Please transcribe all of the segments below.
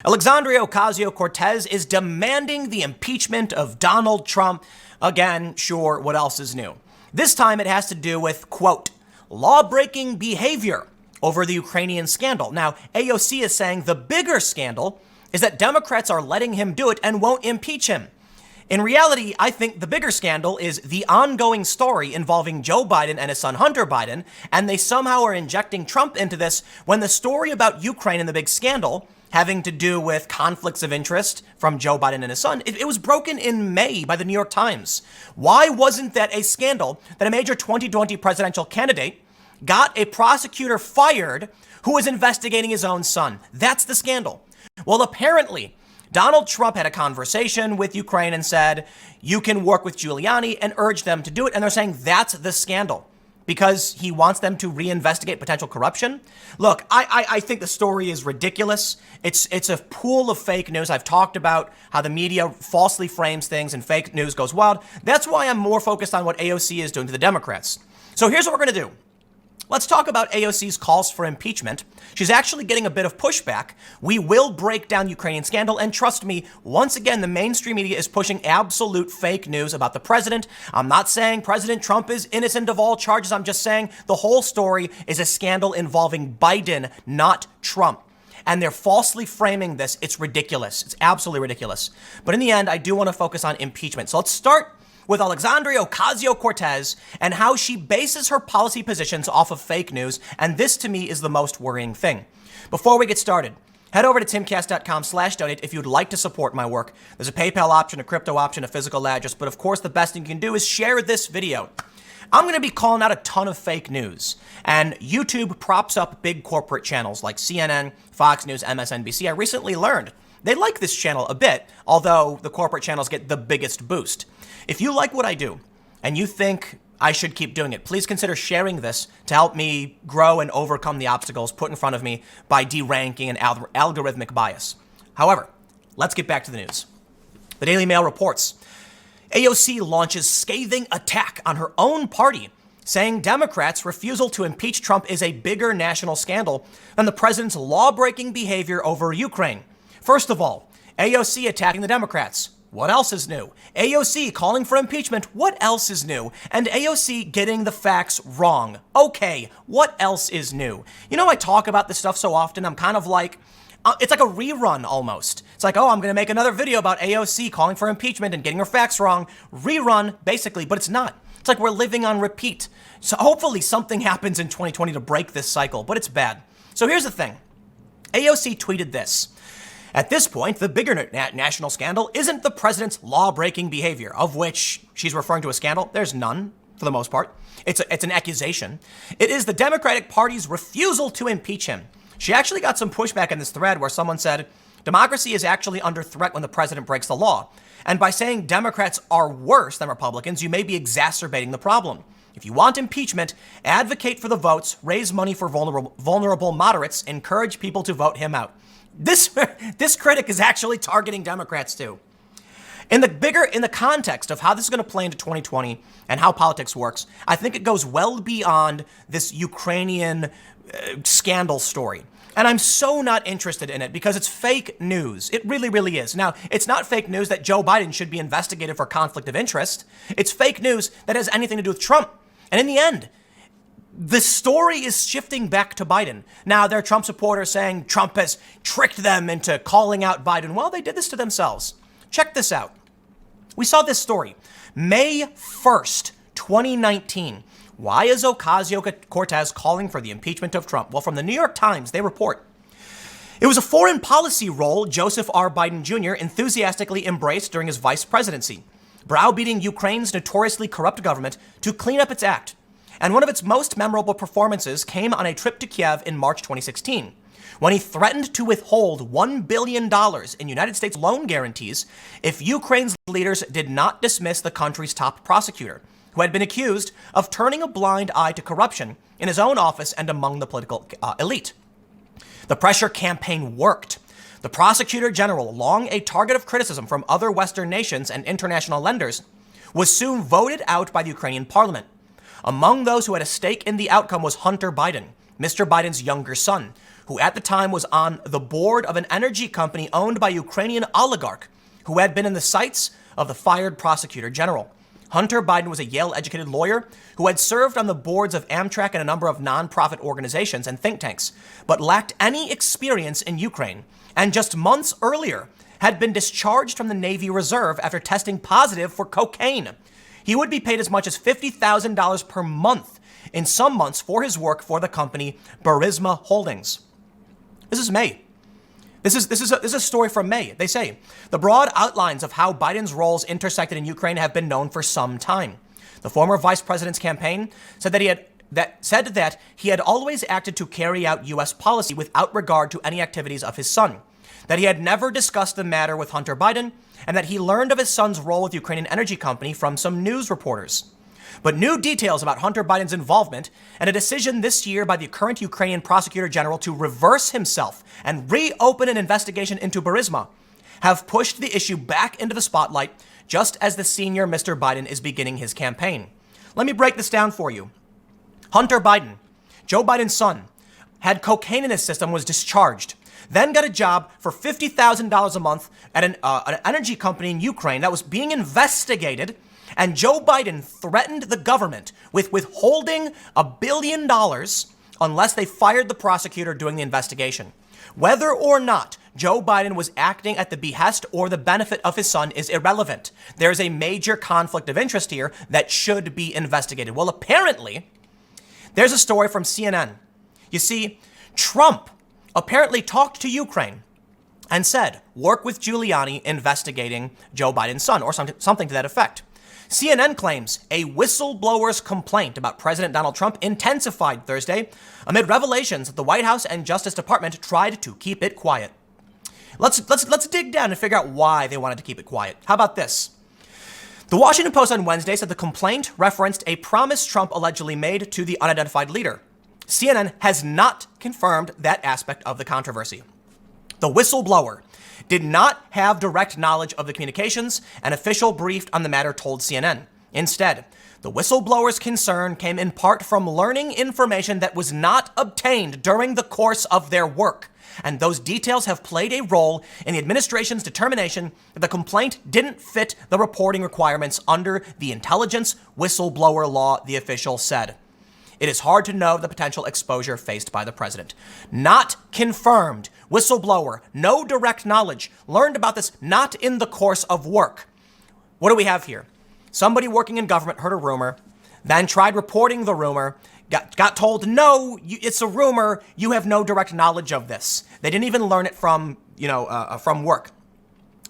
Alexandria Ocasio-Cortez is demanding the impeachment of Donald Trump. Again, sure, what else is new? This time it has to do with, quote, law-breaking behavior over the Ukrainian scandal. Now, AOC is saying the bigger scandal is that Democrats are letting him do it and won't impeach him. In reality, I think the bigger scandal is the ongoing story involving Joe Biden and his son Hunter Biden, and they somehow are injecting Trump into this when the story about Ukraine and the big scandal having to do with conflicts of interest from Joe Biden and his son, it was broken in May by the New York Times. Why wasn't that a scandal that a major 2020 presidential candidate got a prosecutor fired who was investigating his own son? That's the scandal. Well, apparently, Donald Trump had a conversation with Ukraine and said, you can work with Giuliani, and urged them to do it. And they're saying that's the scandal because he wants them to reinvestigate potential corruption. Look, I think the story is ridiculous. It's a pool of fake news. I've talked about how the media falsely frames things and fake news goes wild. That's why I'm more focused on what AOC is doing to the Democrats. So here's what we're going to do. Let's talk about AOC's calls for impeachment. She's actually getting a bit of pushback. We will break down Ukrainian scandal. And trust me, once again, the mainstream media is pushing absolute fake news about the president. I'm not saying President Trump is innocent of all charges. I'm just saying the whole story is a scandal involving Biden, not Trump. And they're falsely framing this. It's ridiculous. It's absolutely ridiculous. But in the end, I do want to focus on impeachment. So let's start with Alexandria Ocasio-Cortez and how she bases her policy positions off of fake news. And this, to me, is the most worrying thing. Before we get started, head over to timcast.com/donate if you'd like to support my work. There's a PayPal option, a crypto option, a physical address. But of course, the best thing you can do is share this video. I'm going to be calling out a ton of fake news. And YouTube props up big corporate channels like CNN, Fox News, MSNBC. I recently learned they like this channel a bit, although the corporate channels get the biggest boost. If you like what I do and you think I should keep doing it, please consider sharing this to help me grow and overcome the obstacles put in front of me by deranking and algorithmic bias. However, let's get back to the news. The Daily Mail reports AOC launches scathing attack on her own party, saying Democrats' refusal to impeach Trump is a bigger national scandal than the president's law-breaking behavior over Ukraine. First of all, AOC attacking the Democrats. What else is new? AOC calling for impeachment. What else is new? And AOC getting the facts wrong. Okay, what else is new? You know, I talk about this stuff so often, I'm kind of like, it's like a rerun almost. It's like, oh, I'm going to make another video about AOC calling for impeachment and getting her facts wrong. Rerun, basically, but it's not. It's like we're living on repeat. So hopefully something happens in 2020 to break this cycle, but it's bad. So here's the thing. AOC tweeted this. At this point, the bigger national scandal isn't the president's law-breaking behavior, of which she's referring to a scandal. There's none, for the most part. It's an accusation. It is the Democratic Party's refusal to impeach him. She actually got some pushback in this thread where someone said, democracy is actually under threat when the president breaks the law. And by saying Democrats are worse than Republicans, you may be exacerbating the problem. If you want impeachment, advocate for the votes, raise money for vulnerable moderates, encourage people to vote him out. This critic is actually targeting Democrats too. In the context of how this is going to play into 2020 and how politics works, I think it goes well beyond this Ukrainian scandal story. And I'm so not interested in it because it's fake news. It really, really is. Now, it's not fake news that Joe Biden should be investigated for conflict of interest. It's fake news that has anything to do with Trump. And in the end, the story is shifting back to Biden. Now, there are Trump supporters saying Trump has tricked them into calling out Biden. Well, they did this to themselves. Check this out. We saw this story. May 1st, 2019. Why is Ocasio-Cortez calling for the impeachment of Trump? Well, from the New York Times, they report, it was a foreign policy role Joseph R. Biden Jr. enthusiastically embraced during his vice presidency, browbeating Ukraine's notoriously corrupt government to clean up its act. And one of its most memorable performances came on a trip to Kiev in March 2016, when he threatened to withhold $1 billion in United States loan guarantees if Ukraine's leaders did not dismiss the country's top prosecutor, who had been accused of turning a blind eye to corruption in his own office and among the political elite. The pressure campaign worked. The prosecutor general, long a target of criticism from other Western nations and international lenders, was soon voted out by the Ukrainian parliament. Among those who had a stake in the outcome was Hunter Biden, Mr. Biden's younger son, who at the time was on the board of an energy company owned by Ukrainian oligarch who had been in the sights of the fired prosecutor general. Hunter Biden was a Yale-educated lawyer who had served on the boards of Amtrak and a number of nonprofit organizations and think tanks, but lacked any experience in Ukraine, and just months earlier had been discharged from the Navy Reserve after testing positive for cocaine. He would be paid as much as $50,000 per month in some months for his work for the company Burisma Holdings. This is May. This is a story from May. They say, the broad outlines of how Biden's roles intersected in Ukraine have been known for some time. The former vice president's campaign said that he had always acted to carry out U.S. policy without regard to any activities of his son, that he had never discussed the matter with Hunter Biden, and that he learned of his son's role with Ukrainian energy company from some news reporters. But new details about Hunter Biden's involvement and a decision this year by the current Ukrainian prosecutor general to reverse himself and reopen an investigation into Burisma have pushed the issue back into the spotlight just as the senior Mr. Biden is beginning his campaign. Let me break this down for you. Hunter Biden, Joe Biden's son, had cocaine in his system, was discharged, then got a job for $50,000 a month at an energy company in Ukraine that was being investigated. And Joe Biden threatened the government with withholding $1 billion unless they fired the prosecutor doing the investigation. Whether or not Joe Biden was acting at the behest or the benefit of his son is irrelevant. There's a major conflict of interest here that should be investigated. Well, apparently, there's a story from CNN. You see, Trump apparently talked to Ukraine and said, work with Giuliani investigating Joe Biden's son, or something to that effect. CNN claims a whistleblower's complaint about President Donald Trump intensified Thursday amid revelations that the White House and Justice Department tried to keep it quiet. Let's dig down and figure out why they wanted to keep it quiet. How about this? The Washington Post on Wednesday said the complaint referenced a promise Trump allegedly made to the unidentified leader. CNN has not confirmed that aspect of the controversy. The whistleblower did not have direct knowledge of the communications, an official briefed on the matter told CNN. Instead, the whistleblower's concern came in part from learning information that was not obtained during the course of their work. And those details have played a role in the administration's determination that the complaint didn't fit the reporting requirements under the intelligence whistleblower law, the official said. It is hard to know the potential exposure faced by the president. Not confirmed. Whistleblower, no direct knowledge. Learned about this not in the course of work. What do we have here? Somebody working in government heard a rumor, then tried reporting the rumor, got told, no, it's a rumor. You have no direct knowledge of this. They didn't even learn it from work.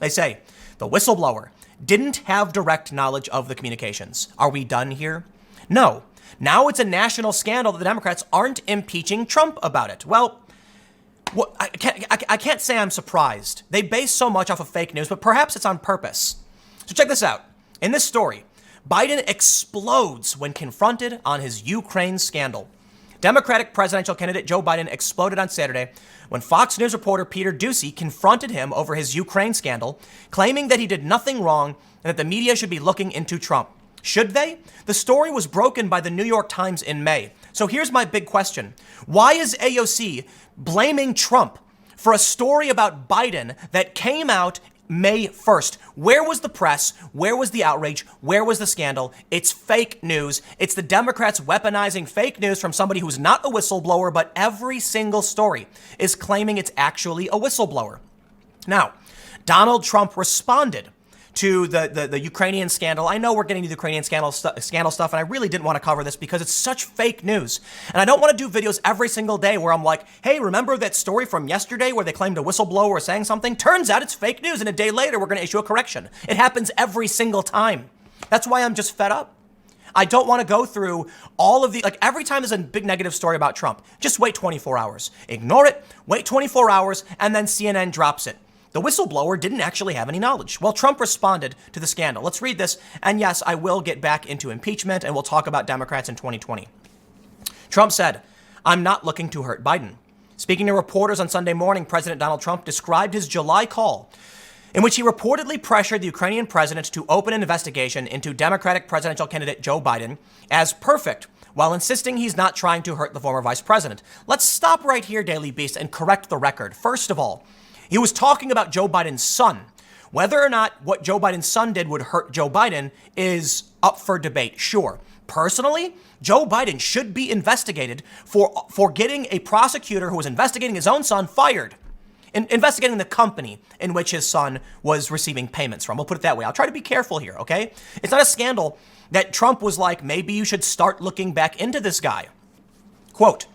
They say the whistleblower didn't have direct knowledge of the communications. Are we done here? No. Now it's a national scandal that the Democrats aren't impeaching Trump about it. Well, I can't say I'm surprised. They base so much off of fake news, but perhaps it's on purpose. So check this out. In this story, Biden explodes when confronted on his Ukraine scandal. Democratic presidential candidate Joe Biden exploded on Saturday when Fox News reporter Peter Doocy confronted him over his Ukraine scandal, claiming that he did nothing wrong and that the media should be looking into Trump. Should they? The story was broken by the New York Times in May. So here's my big question. Why is AOC blaming Trump for a story about Biden that came out May 1st? Where was the press? Where was the outrage? Where was the scandal? It's fake news. It's the Democrats weaponizing fake news from somebody who's not a whistleblower, but every single story is claiming it's actually a whistleblower. Now, Donald Trump responded to the Ukrainian scandal. I know we're getting to the Ukrainian scandal stuff, and I really didn't want to cover this because it's such fake news. And I don't want to do videos every single day where I'm like, hey, remember that story from yesterday where they claimed a whistleblower was saying something? Turns out it's fake news, and a day later we're going to issue a correction. It happens every single time. That's why I'm just fed up. I don't want to go through all of every time there's a big negative story about Trump, just wait 24 hours. Ignore it, wait 24 hours, and then CNN drops it. The whistleblower didn't actually have any knowledge. Well, Trump responded to the scandal. Let's read this. And yes, I will get back into impeachment and we'll talk about Democrats in 2020. Trump said, I'm not looking to hurt Biden. Speaking to reporters on Sunday morning, President Donald Trump described his July call in which he reportedly pressured the Ukrainian president to open an investigation into Democratic presidential candidate Joe Biden as perfect, while insisting he's not trying to hurt the former vice president. Let's stop right here, Daily Beast, and correct the record. First of all, he was talking about Joe Biden's son. Whether or not what Joe Biden's son did would hurt Joe Biden is up for debate, sure. Personally, Joe Biden should be investigated for getting a prosecutor who was investigating his own son fired. Investigating the company in which his son was receiving payments from. We'll put it that way. I'll try to be careful here, okay? It's not a scandal that Trump was like, maybe you should start looking back into this guy. Quote,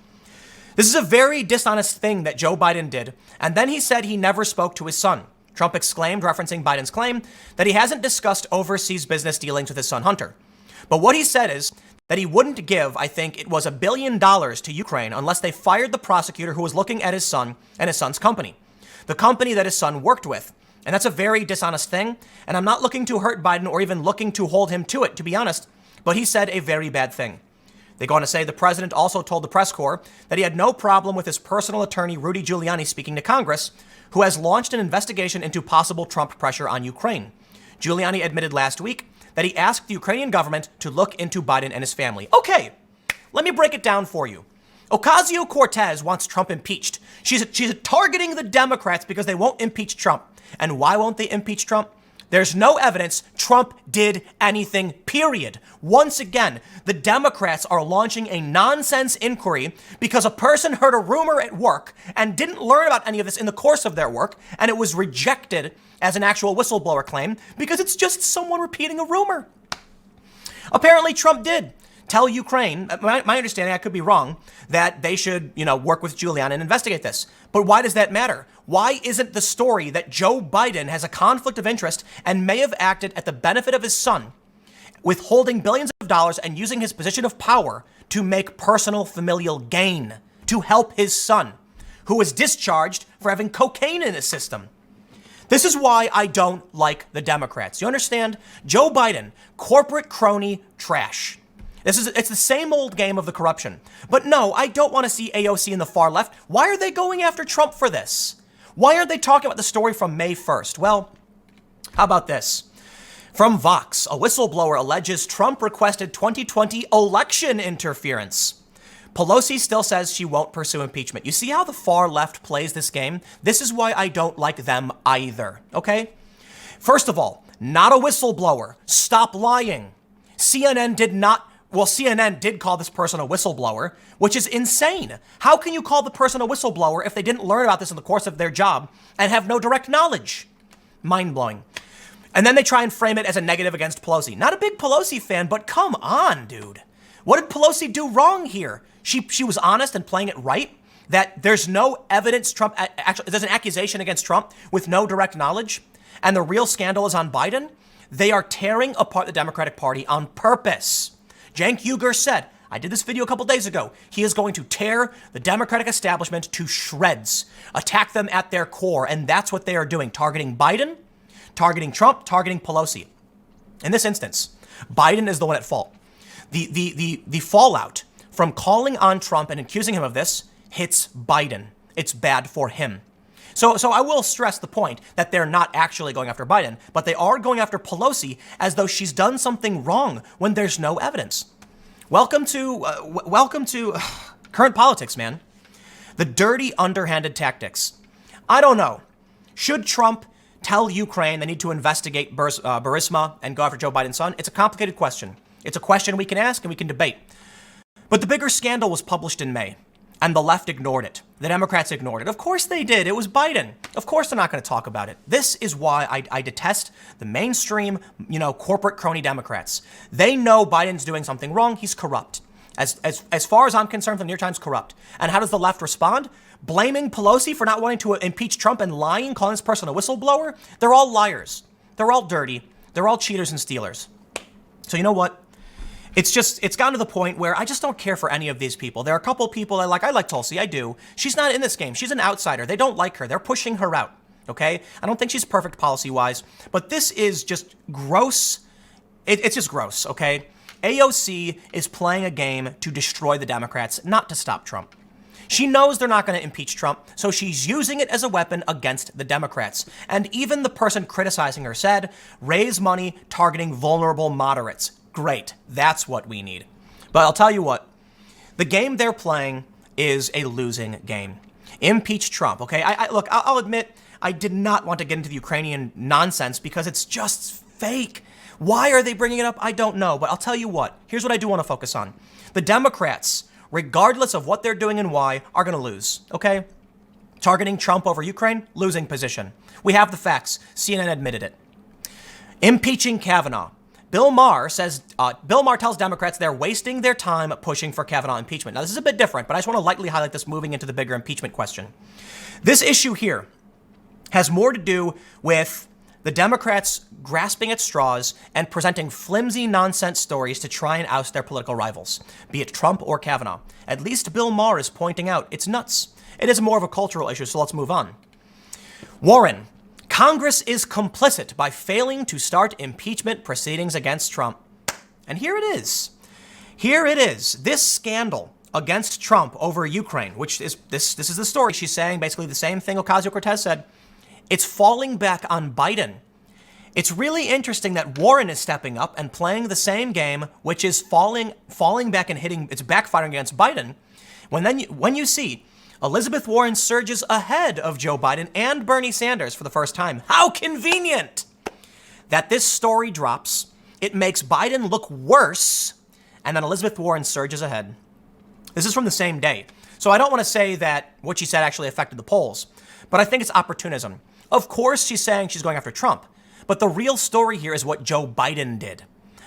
"This is a very dishonest thing that Joe Biden did, and then he said he never spoke to his son," Trump exclaimed, referencing Biden's claim that he hasn't discussed overseas business dealings with his son Hunter. But what he said is that he wouldn't give, I think it was $1 billion to Ukraine unless they fired the prosecutor who was looking at his son and his son's company. The company that his son worked with. And that's a very dishonest thing. And I'm not looking to hurt Biden or even looking to hold him to it, to be honest. But he said a very bad thing. They go on to say the president also told the press corps that he had no problem with his personal attorney, Rudy Giuliani, speaking to Congress, who has launched an investigation into possible Trump pressure on Ukraine. Giuliani admitted last week that he asked the Ukrainian government to look into Biden and his family. Okay, let me break it down for you. Ocasio Cortez wants Trump impeached. She's targeting the Democrats because they won't impeach Trump. And why won't they impeach Trump? There's no evidence Trump did anything, period. Once again, the Democrats are launching a nonsense inquiry because a person heard a rumor at work and didn't learn about any of this in the course of their work, and it was rejected as an actual whistleblower claim because it's just someone repeating a rumor. Apparently, Trump did tell Ukraine, my understanding, I could be wrong, that they should, work with Giuliani and investigate this. But why does that matter? Why isn't the story that Joe Biden has a conflict of interest and may have acted at the benefit of his son, withholding billions of dollars and using his position of power to make personal familial gain to help his son, who was discharged for having cocaine in his system? This is why I don't like the Democrats. You understand? Joe Biden, corporate crony trash. It's the same old game of the corruption. But no, I don't want to see AOC in the far left. Why are they going after Trump for this? Why aren't they talking about the story from May 1st? Well, how about this? From Vox, a whistleblower alleges Trump requested 2020 election interference. Pelosi still says she won't pursue impeachment. You see how the far left plays this game? This is why I don't like them either, okay? First of all, not a whistleblower. Stop lying. CNN did call this person a whistleblower, which is insane. How can you call the person a whistleblower if they didn't learn about this in the course of their job and have no direct knowledge? Mind-blowing. And then they try and frame it as a negative against Pelosi. Not a big Pelosi fan, but come on, dude. What did Pelosi do wrong here? She was honest and playing it right, that there's no evidence there's an accusation against Trump with no direct knowledge, and the real scandal is on Biden. They are tearing apart the Democratic Party on purpose. Cenk Uygur said, I did this video a couple days ago, he is going to tear the Democratic establishment to shreds, attack them at their core, and that's what they are doing, targeting Biden, targeting Trump, targeting Pelosi. In this instance, Biden is the one at fault. The fallout from calling on Trump and accusing him of this hits Biden. It's bad for him. So I will stress the point that they're not actually going after Biden, but they are going after Pelosi as though she's done something wrong when there's no evidence. Welcome to current politics, man. The dirty, underhanded tactics. I don't know. Should Trump tell Ukraine they need to investigate Burisma and go after Joe Biden's son? It's a complicated question. It's a question we can ask and we can debate. But the bigger scandal was published in May. And the left ignored it. The Democrats ignored it. Of course they did. It was Biden. Of course they're not going to talk about it. This is why I detest the mainstream, corporate crony Democrats. They know Biden's doing something wrong. He's corrupt. As far as I'm concerned, the New York Times corrupt. And how does the left respond? Blaming Pelosi for not wanting to impeach Trump and lying, calling this person a whistleblower. They're all liars. They're all dirty. They're all cheaters and stealers. So you know what? It's gotten to the point where I just don't care for any of these people. There are a couple people I like. I like Tulsi. I do. She's not in this game. She's an outsider. They don't like her. They're pushing her out. Okay? I don't think she's perfect policy-wise, but this is just gross. It's just gross, okay? AOC is playing a game to destroy the Democrats, not to stop Trump. She knows they're not going to impeach Trump, so she's using it as a weapon against the Democrats. And even the person criticizing her said, raise money targeting vulnerable moderates. Great. That's what we need. But I'll tell you what, the game they're playing is a losing game. Impeach Trump, okay? Look, I'll admit, I did not want to get into the Ukrainian nonsense because it's just fake. Why are they bringing it up? I don't know. But I'll tell you what, here's what I do want to focus on. The Democrats, regardless of what they're doing and why, are going to lose, okay? Targeting Trump over Ukraine, losing position. We have the facts. CNN admitted it. Impeaching Kavanaugh. Bill Maher tells Democrats they're wasting their time pushing for Kavanaugh impeachment. Now, this is a bit different, but I just want to lightly highlight this moving into the bigger impeachment question. This issue here has more to do with the Democrats grasping at straws and presenting flimsy nonsense stories to try and oust their political rivals, be it Trump or Kavanaugh. At least Bill Maher is pointing out it's nuts. It is more of a cultural issue, so let's move on. Warren. Congress is complicit by failing to start impeachment proceedings against Trump. And here it is. Here it is. This scandal against Trump over Ukraine, which is this is the story. She's saying basically the same thing Ocasio Cortez said. It's falling back on Biden. It's really interesting that Warren is stepping up and playing the same game, which is falling back and it's backfiring against Biden. When you see Elizabeth Warren surges ahead of Joe Biden and Bernie Sanders for the first time. How convenient that this story drops. It makes Biden look worse, and then Elizabeth Warren surges ahead. This is from the same day. So I don't want to say that what she said actually affected the polls, but I think it's opportunism. Of course, she's saying she's going after Trump, but the real story here is what Joe Biden did.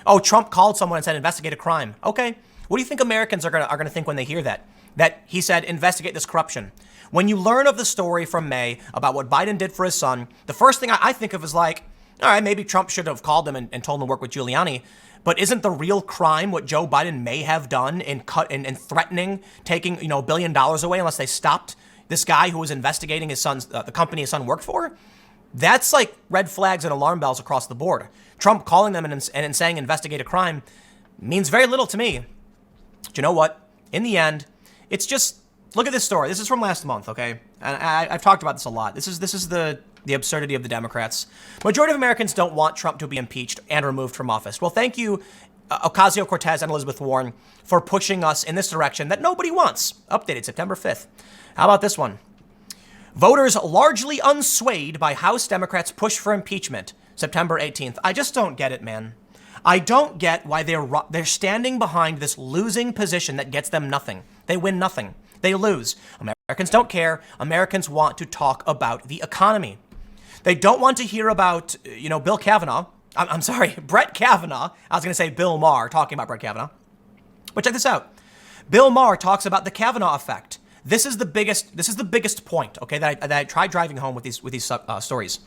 Oh, Trump called someone and said, investigate a crime. Okay. What do you think Americans are going to think when they hear that? That he said, investigate this corruption. When you learn of the story from May about what Biden did for his son, the first thing I think of is like, all right, maybe Trump should have called him and told him to work with Giuliani. But isn't the real crime what Joe Biden may have done in threatening taking $1 billion away unless they stopped this guy who was investigating his son's the company his son worked for? That's like red flags and alarm bells across the board. Trump calling them and saying investigate a crime means very little to me. But you know what? In the end, it's just, look at this story. This is from last month, okay? And I've talked about this a lot. This is the absurdity of the Democrats. Majority of Americans don't want Trump to be impeached and removed from office. Well, thank you, Ocasio Cortez and Elizabeth Warren, for pushing us in this direction that nobody wants. Updated September 5th. How about this one? Voters largely unswayed by House Democrats' push for impeachment. September 18th. I just don't get it, man. I don't get why they're standing behind this losing position that gets them nothing. They win nothing. They lose. Americans don't care. Americans want to talk about the economy. They don't want to hear about, Bill Kavanaugh. I'm sorry, Brett Kavanaugh. I was going to say Bill Maher talking about Brett Kavanaugh. But check this out. Bill Maher talks about the Kavanaugh effect. This is the biggest point, okay, that I tried driving home with these stories.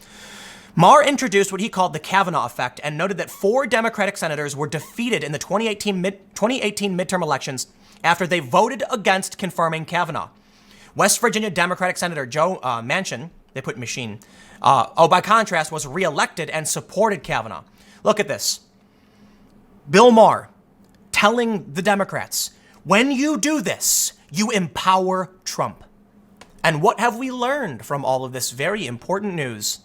Maher introduced what he called the Kavanaugh effect and noted that 4 Democratic senators were defeated in the 2018 midterm elections after they voted against confirming Kavanaugh. West Virginia Democratic Senator Joe Manchin, they put machine, by contrast, was reelected and supported Kavanaugh. Look at this. Bill Maher telling the Democrats, when you do this, you empower Trump. And what have we learned from all of this very important news?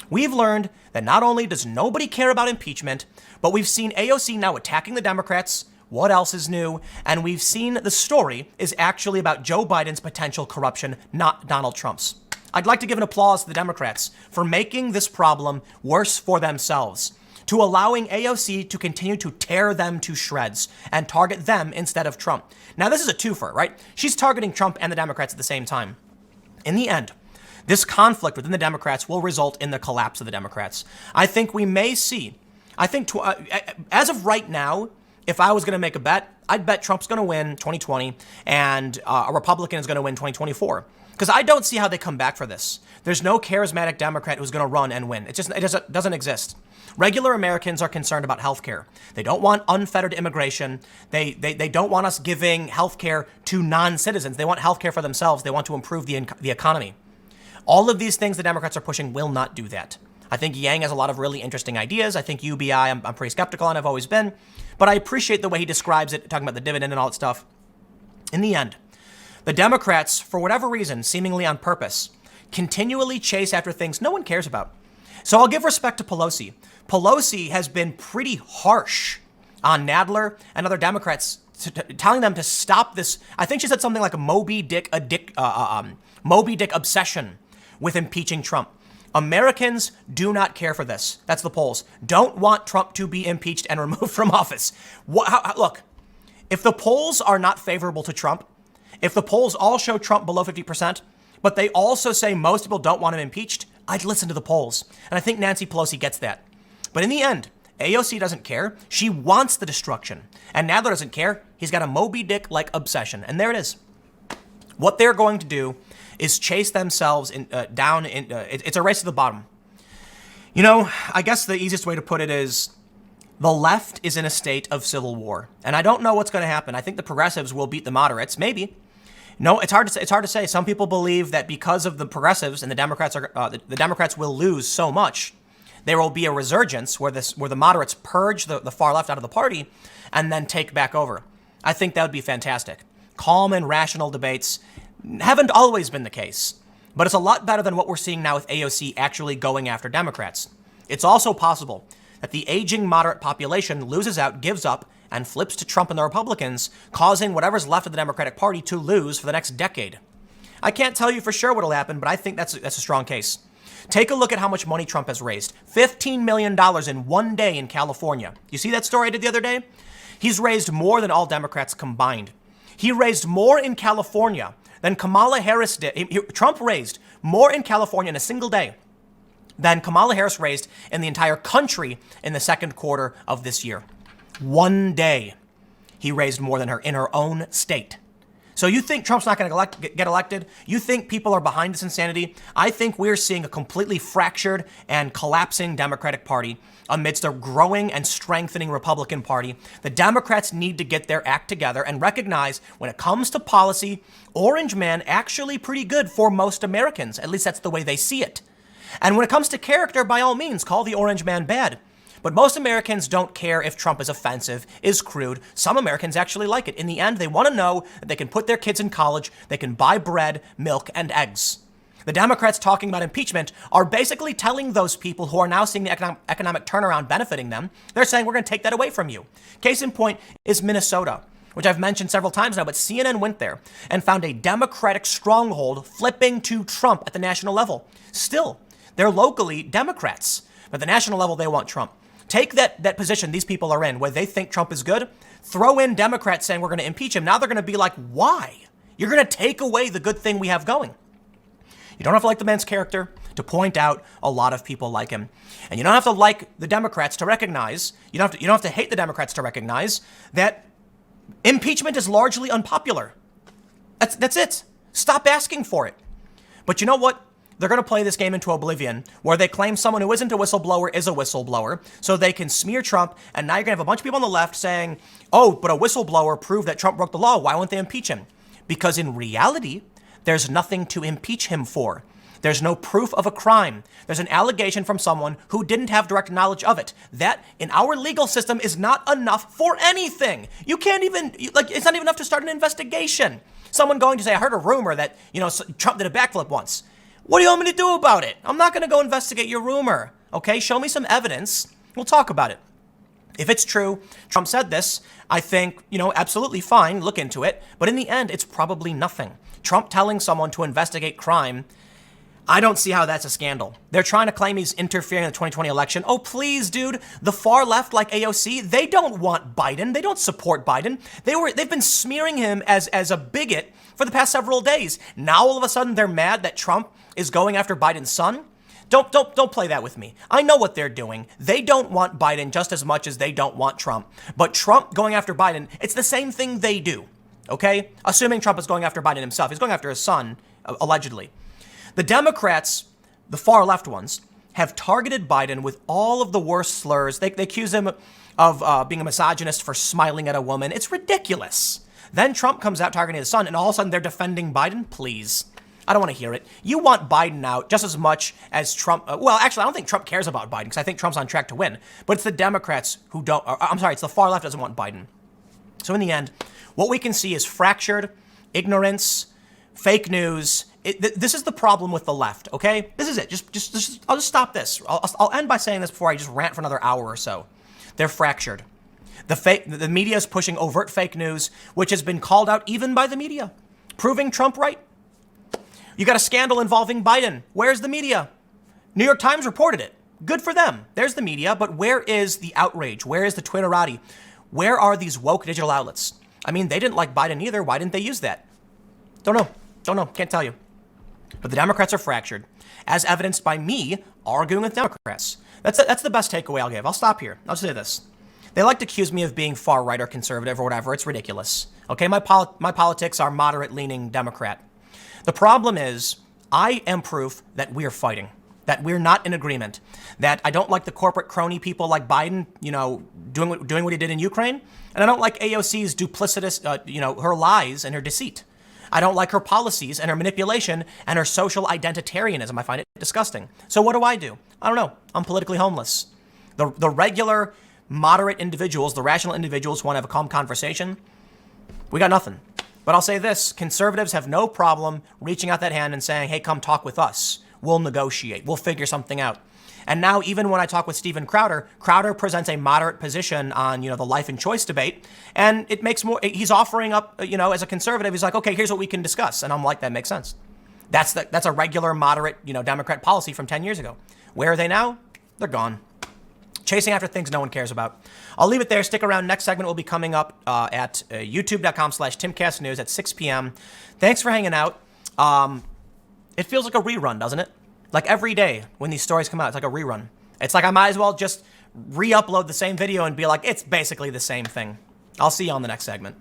We've learned that not only does nobody care about impeachment, but we've seen AOC now attacking the Democrats. What else is new? And we've seen the story is actually about Joe Biden's potential corruption, not Donald Trump's. I'd like to give an applause to the Democrats for making this problem worse for themselves, to allowing AOC to continue to tear them to shreds and target them instead of Trump. Now, this is a twofer, right? She's targeting Trump and the Democrats at the same time. In the end, this conflict within the Democrats will result in the collapse of the Democrats. I think we may see, as of right now, if I was going to make a bet, I'd bet Trump's going to win 2020 and a Republican is going to win 2024. Because I don't see how they come back for this. There's no charismatic Democrat who's going to run and win. It doesn't exist. Regular Americans are concerned about healthcare. They don't want unfettered immigration. They don't want us giving healthcare to non-citizens. They want healthcare for themselves. They want to improve the economy. All of these things the Democrats are pushing will not do that. I think Yang has a lot of really interesting ideas. I think UBI, I'm pretty skeptical on, I've always been. But I appreciate the way he describes it, talking about the dividend and all that stuff. In the end, The Democrats, for whatever reason, seemingly on purpose, continually chase after things no one cares about. So I'll give respect to Pelosi. Pelosi has been pretty harsh on Nadler and other Democrats, telling them to stop this. I think she said something like a Moby Dick obsession with impeaching Trump. Americans do not care for this. That's the polls. Don't want Trump to be impeached and removed from office. Look, if the polls are not favorable to Trump, if the polls all show Trump below 50%, but they also say most people don't want him impeached, I'd listen to the polls. And I think Nancy Pelosi gets that. But in the end, AOC doesn't care. She wants the destruction. And Nadler doesn't care. He's got a Moby Dick-like obsession. And there it is. What they're going to do is chase themselves down. It's a race to the bottom. You know, I guess the easiest way to put it is the left is in a state of civil war. And I don't know what's going to happen. I think the progressives will beat the moderates. Maybe. No, it's hard to say. It's hard to say. Some people believe that because of the progressives and the Democrats will lose so much, there will be a resurgence where the moderates purge the far left out of the party and then take back over. I think that would be fantastic. Calm and rational debates haven't always been the case, but it's a lot better than what we're seeing now with AOC actually going after Democrats. It's also possible that the aging moderate population loses out, gives up, and flips to Trump and the Republicans, causing whatever's left of the Democratic Party to lose for the next decade. I can't tell you for sure what'll happen, but I think that's a strong case. Take a look at how much money Trump has raised. $15 million in one day in California. You see that story I did the other day? He's raised more than all Democrats combined. He raised more in California than Kamala Harris did. Trump raised more in California in a single day than Kamala Harris raised in the entire country in the second quarter of this year. One day, he raised more than her in her own state. So you think Trump's not going to get elected? You think people are behind this insanity? I think we're seeing a completely fractured and collapsing Democratic Party amidst a growing and strengthening Republican Party. The Democrats need to get their act together and recognize when it comes to policy, Orange Man actually pretty good for most Americans. At least that's the way they see it. And when it comes to character, by all means, call the Orange Man bad. But most Americans don't care if Trump is offensive, is crude. Some Americans actually like it. In the end, they want to know that they can put their kids in college, they can buy bread, milk, and eggs. The Democrats talking about impeachment are basically telling those people who are now seeing the economic turnaround benefiting them, they're saying we're going to take that away from you. Case in point is Minnesota, which I've mentioned several times now, but CNN went there and found a Democratic stronghold flipping to Trump at the national level. Still, they're locally Democrats, but at the national level, they want Trump. Take that position these people are in, where they think Trump is good, throw in Democrats saying we're going to impeach him. Now they're going to be like, why? You're going to take away the good thing we have going. You don't have to like the man's character to point out a lot of people like him. And you don't have to like the Democrats to recognize, you don't have to hate the Democrats to recognize that impeachment is largely unpopular. That's it. Stop asking for it. But you know what? They're going to play this game into oblivion, where they claim someone who isn't a whistleblower is a whistleblower, so they can smear Trump, and now you're going to have a bunch of people on the left saying, oh, but a whistleblower proved that Trump broke the law. Why won't they impeach him? Because in reality, there's nothing to impeach him for. There's no proof of a crime. There's an allegation from someone who didn't have direct knowledge of it. That, in our legal system, is not enough for anything. You can't even, it's not even enough to start an investigation. Someone going to say, I heard a rumor that, Trump did a backflip once. What do you want me to do about it? I'm not going to go investigate your rumor. Okay, show me some evidence. We'll talk about it. If it's true, Trump said this, I think, absolutely fine, look into it. But in the end, it's probably nothing. Trump telling someone to investigate crime, I don't see how that's a scandal. They're trying to claim he's interfering in the 2020 election. Oh, please, dude. The far left, like AOC, they don't want Biden. They don't support Biden. They've been smearing him as a bigot for the past several days. Now, all of a sudden, they're mad that Trump is going after Biden's son. Don't play that with me. I know what they're doing. They don't want Biden just as much as they don't want Trump. But Trump going after Biden, it's the same thing they do. Okay? Assuming Trump is going after Biden himself. He's going after his son, allegedly. The Democrats, the far left ones, have targeted Biden with all of the worst slurs. They accuse him of being a misogynist for smiling at a woman. It's ridiculous. Then Trump comes out targeting his son, and all of a sudden they're defending Biden? Please. I don't want to hear it. You want Biden out just as much as Trump. Actually, I don't think Trump cares about Biden because I think Trump's on track to win. But it's the Democrats who don't. It's the far left doesn't want Biden. So in the end, what we can see is fractured ignorance, fake news. This is the problem with the left, okay? This is it. I'll just stop this. I'll end by saying this before I just rant for another hour or so. They're fractured. The media is pushing overt fake news, which has been called out even by the media, proving Trump right. You got a scandal involving Biden. Where's the media? New York Times reported it. Good for them. There's the media, but where is the outrage? Where is the Twitterati? Where are these woke digital outlets? I mean, they didn't like Biden either. Why didn't they use that? Don't know. Can't tell you. But the Democrats are fractured, as evidenced by me arguing with Democrats. That's the best takeaway I'll give. I'll stop here. I'll say this. They like to accuse me of being far right or conservative or whatever. It's ridiculous. Okay, my politics are moderate-leaning Democrat. The problem is I am proof that we're fighting, that we're not in agreement, that I don't like the corporate crony people like Biden, doing what he did in Ukraine, and I don't like AOC's duplicitous, her lies and her deceit. I don't like her policies and her manipulation and her social identitarianism. I find it disgusting. So what do? I don't know. I'm politically homeless. The regular, moderate individuals, the rational individuals who want to have a calm conversation, we got nothing. But I'll say this, conservatives have no problem reaching out that hand and saying, hey, come talk with us. We'll negotiate. We'll figure something out. And now even when I talk with Steven Crowder presents a moderate position on, the life and choice debate. And it makes more, he's offering up, as a conservative, he's like, okay, here's what we can discuss. And I'm like, that makes sense. That's a regular moderate, Democrat policy from 10 years ago. Where are they now? They're gone. Chasing after things no one cares about. I'll leave it there. Stick around. Next segment will be coming up at youtube.com/TimCastNews at 6 p.m. Thanks for hanging out. It feels like a rerun, doesn't it? Like every day when these stories come out, it's like a rerun. It's like I might as well just re-upload the same video and be like, it's basically the same thing. I'll see you on the next segment.